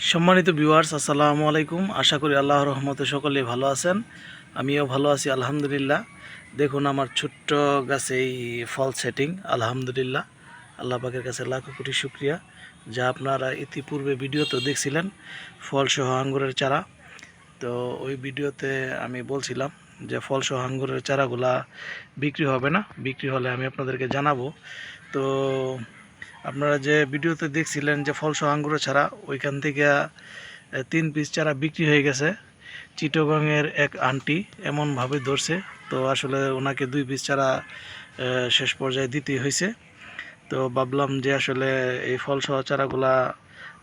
সম্মানিত ভিউয়ার্স, আসসালামু আলাইকুম। আশা করি আল্লাহর রহমতে সকলেই ভালো আছেন। আমিও ভালো আছি আলহামদুলিল্লাহ। দেখুন আমার ছোট্ট গাছে এই ফল সেটিং, আলহামদুলিল্লাহ। আল্লাহ পাকের কাছে লাখো কোটি শুকরিয়া, যা আপনারা ইতিপূর্বে ভিডিওতে দেখছিলেন ফলসহ আঙ্গুরের চারা। তো ওই ভিডিওতে আমি বলছিলাম যে ফলসহ আঙ্গুরের চারাগুলা বিক্রি হবে না, বিক্রি হলে আমি আপনাদেরকে জানাবো। তো আপনারা যে ভিডিওতে দেখছিলেন যে ফলসহ আঙ্গুরের চারা, ওইখান থেকে 3 পিস চারা বিক্রি হয়ে গেছে। চিটগংয়ের এক আন্টি এমনভাবে ধরছে, তো আসলে ওনাকে 2 পিস চারা শেষ পর্যায়ে দিতেই হয়েছে। তো ভাবলাম যে আসলে এই ফলসহ চারাগুলা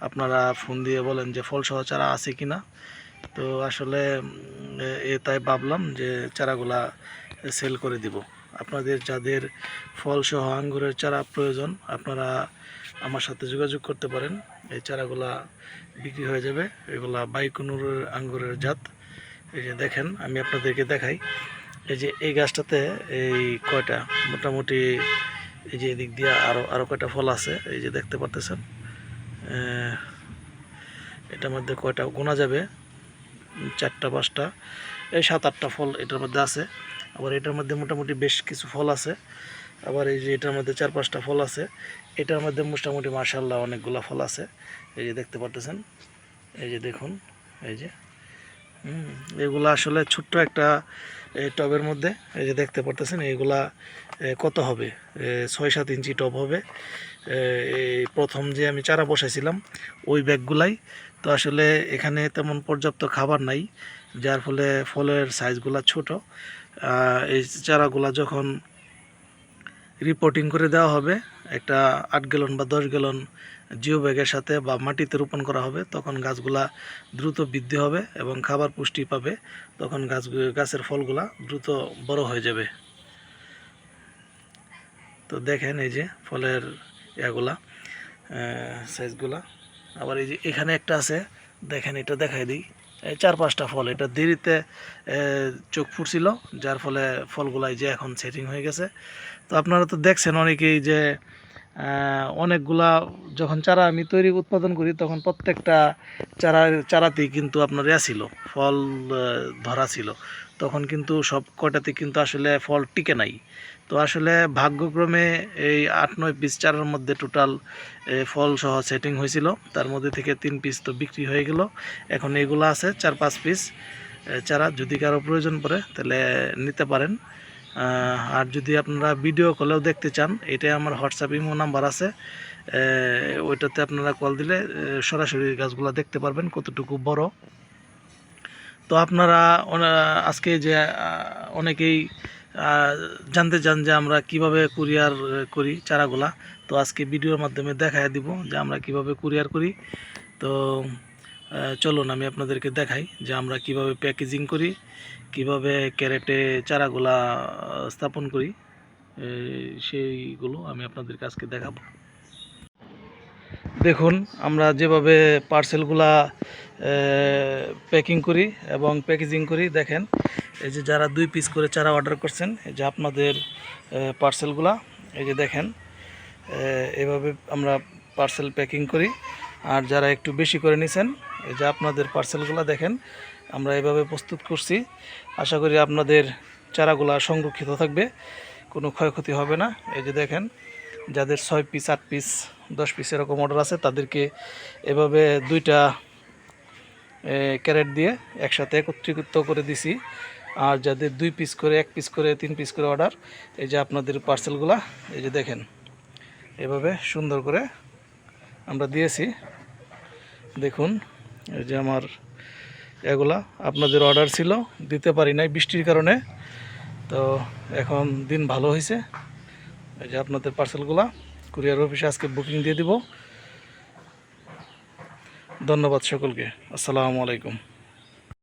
আপনারা ফোন দিয়ে বলেন যে ফলসহ চারা আছে কি না। তো আসলে তাই ভাবলাম যে চারাগুলা সেল করে দিব। আপনাদের যাদের ফলসহ আঙ্গুরের চারা প্রয়োজন, আপনারা আমার সাথে যোগাযোগ করতে পারেন। এই চারাগুলা বিক্রি হয়ে যাবে। এগুলা বাইকুনুর আঙ্গুরের জাত। এই যে দেখেন, আমি আপনাদেরকে দেখাই। এই যে এই গাছটাতে এই কয়টা মোটামুটি, এই যে এদিক দিয়ে আরও কয়টা ফল আছে, এই যে দেখতে পারতেছেন। এটার মধ্যে কয়টা গোনা যাবে, 4টা 5টা, এই 7-8টা ফল এটার মধ্যে আছে। আবার এটার মধ্যে মোটামুটি বেশ কিছু ফল আছে। আবার এই যে এটার মধ্যে 4-5টা ফল আছে। এটার মধ্যে মোটামুটি মাশাআল্লাহ অনেকগুলো ফল আছে। এই যে দেখতে পারতেছেন, এই যে দেখুন, এই যে এগুলা আসলে ছোট্ট একটা টবের মধ্যে, এই যে দেখতে পারতেছেন এইগুলা কত হবে, 6-7 ইঞ্চি টব হবে। এই প্রথম যে আমি চারা বসাইছিলাম ওই ব্যাগগুলাই। তো আসলে এখানে তেমন পর্যাপ্ত খাবার নাই, যার ফলে ফলের সাইজগুলা ছোট। এই চারাগুলা যখন রিপোর্টিং করে দেওয়া হবে, একটা 8 গ্যালন বা 10 গ্যালন জিও ব্যাগের সাথে বা মাটিতে রোপণ করা হবে, তখন গাছগুলা দ্রুত বৃদ্ধি হবে এবং খাবার পুষ্টি পাবে। তখন গাছের ফলগুলা দ্রুত বড় হয়ে যাবে। তো দেখেন এই যে ফলের ইয়াগুলা, সাইজগুলা। আবার এই যে এখানে একটা আছে, দেখেন, এটা দেখাই দিই। এই 4-5টা ফল, এটা দেরিতে চোখ ফুটছিল, যার ফলে ফলগুলাই যে এখন সেটিং হয়ে গেছে। তো আপনারা তো দেখছেন অনেকেই যে অনেকগুলা যখন চারা আমি উৎপাদন করি, তখন প্রত্যেকটা চারাতেই কিন্তু আপনার ছিল ফল ধরা ছিল। তখন কিন্তু সব কয়টাতে কিন্তু আসলে ফল টিকে নাই। তো আসলে ভাগ্যক্রমে এই 8-9 পিস চারার মধ্যে টোটাল ফল সহ সেটিং হয়েছিল। তার মধ্যে থেকে 3 পিস তো বিক্রি হয়ে গেল। এখন এগুলো আছে 4-5 পিস চারা। যদি কারো প্রয়োজন পড়ে তাহলে নিতে পারেন। আর যদি আপনারা ভিডিও কলেও দেখতে চান, এটাই আমার হোয়াটসঅ্যাপ ইমো নাম্বার আছে। ওইটাতে আপনারা কল দিলে সরাসরি গাছগুলো দেখতে পারবেন কতটুকু বড়। তো আপনারা আজকে যে অনেকেই জানতে চান যে আমরা কিভাবে কুরিয়ার করি চারাগুলা, তো আজকে ভিডিওর মাধ্যমে দেখায় দিব যে আমরা কিভাবে কুরিয়ার করি। তো চলুন আমি আপনাদেরকে দেখাই যে আমরা কিভাবে প্যাকেজিং করি, কিভাবে ক্যারেটে চারাগুলা স্থাপন করি, সেইগুলো আমি আপনাদেরকে আজকে দেখাবো। দেখুন আমরা যেভাবে পার্সেলগুলা প্যাকিং করি এবং প্যাকেজিং করি, দেখেন এই যে যারা 2 পিস করে চারা অর্ডার করছেন, এই যে আপনাদের পার্সেলগুলা, এই যে দেখেন এভাবে আমরা পার্সেল প্যাকিং করি। আর যারা একটু বেশি করে নিছেন, এই যে আপনাদের পার্সেলগুলো দেখেন আমরা এভাবে প্রস্তুত করছি। আশা করি আপনাদের চারাগুলা সংরক্ষিত থাকবে, কোনো ক্ষয়ক্ষতি হবে না। এই যে দেখেন, যাদের 6 পিস 8 পিস 10 পিস এরকম অর্ডার আছে, তাদেরকে এভাবে 2টা ক্যারেট দিয়ে একসাথে একত্রিত করে দিছি। আর যাদের 2 পিস করে 1 পিস করে 3 পিস করে অর্ডার, এই যে আপনাদের পার্সেলগুলা, এই যে দেখেন এভাবে সুন্দর করে আমরা দিয়েছি। দেখুন এই যে আমার এগুলা আপনাদের অর্ডার ছিল, দিতে পারি নাই বৃষ্টির কারণে। তো এখন দিন ভালো হয়েছে, এই যে আপনাদের পার্সেলগুলা কুরিয়ার অফিসে আজকে বুকিং দিয়ে দিব। ধন্যবাদ সকলকে। আসসালামু আলাইকুম।